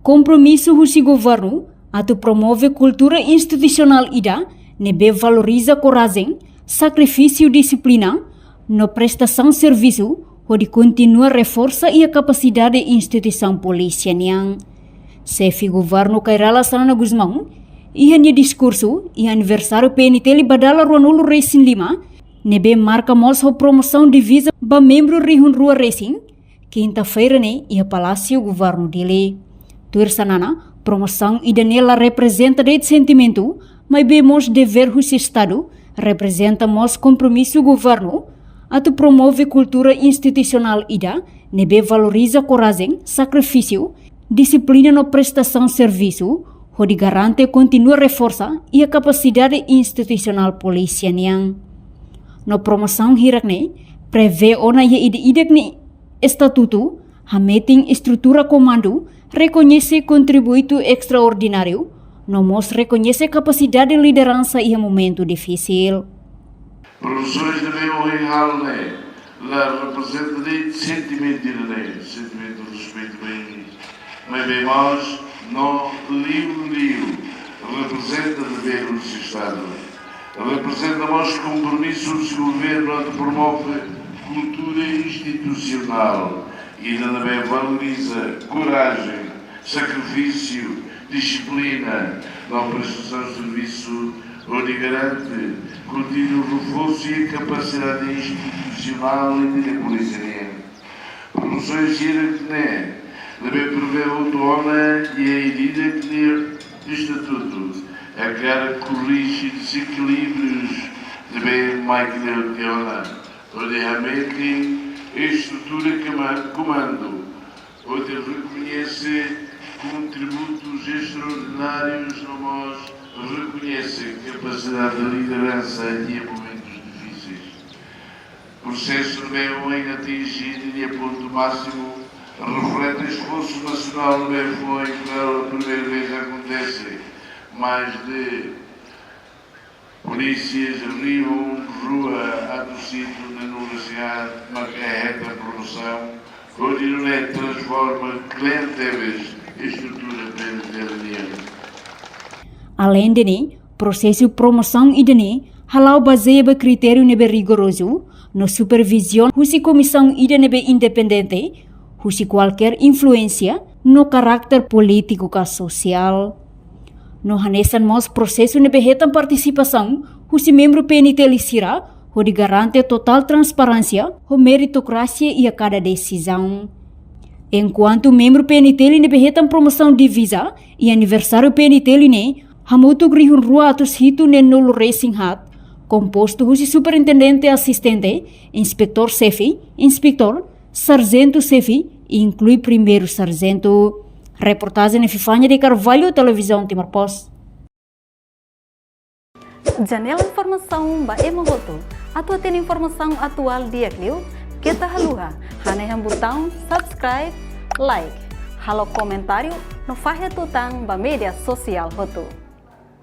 Compromisso husi governo atu promove cultura institucional ida, nebe valoriza coragem, sacrifício disiplina, no prestação serviço, onde continua reforça e a capacidade da instituição polícia niang. Chefe governo Kairala Sanana Guzmão, ia ni discurso e aniversário PNT li badala Ruanulo Racing 5, nebe marca moça promoção de visa ba membro Rihun Rua Racing, quinta-feira ne ia palácio governo dele. Tuir sanana, promoção idanela representa de sentimento, mas bemos dever o Estado, representa mos compromisso governo, atu promove cultura institucional ida, nebe valoriza coragem, sacrifício, disciplina no prestação serviço, onde garante continua reforça e a capacidade institucional polícia niang. No promoção hirakne, prevê ona ye idekni estatuto, hameting estrutura comando, reconhece contributo extraordinário, nos reconhece capacidade de liderança em momento difícil. Professores devem honrar la representa de sentimento de respeito bem, mas bem mais não livro representa dever do Estado, representa mais compromissos do governo que promove cultura institucional e também valoriza coragem, sacrifício, disciplina na prestação de serviço, onde garante contínuo reforço e capacidade institucional e de polícia. Promoções que deve prever o dona e a medida que o Estatuto a cara corrige desequilíbrios de bem mais que onde realmente a estrutura comando, onde reconhece contributos extraordinários, nós reconhece capacidade de liderança em momentos difíceis. O processo bem atingido e a ponto máximo reflete esforço nacional bem foi pela primeira vez acontece, mais de polícias arribam rua a torcido na universidade, marca reta promoção, onde não é transforma clientes estrutura penitenciária. Além de processo promoção idane, halau baseia critério nebe rigoroso, no supervisão husi comissão ida nebe independente, husi qualquer influência no carácter político ka social. No hanesan mos processo nebe retam participação, husi membro PNT lisira, onde garante total transparência, o meritocracia e a cada decisão. Enquanto membro PNT nebe retam promoção de visa e aniversário PNT ne, hamutu grihun rua atus hitu nen nulu racing hat, composto husi superintendente assistente, inspector chefe, inspector, sargento chefe e inclui primeiro sargento. Reportagem na Fifanya de Carvalho, Televisão Timor Post. Janela informação ba emogoto, atua tem informação atual dia clio, kita haluha, haneham botão subscribe, like, halo comentário, no fahe tutang ba media sosial hotu.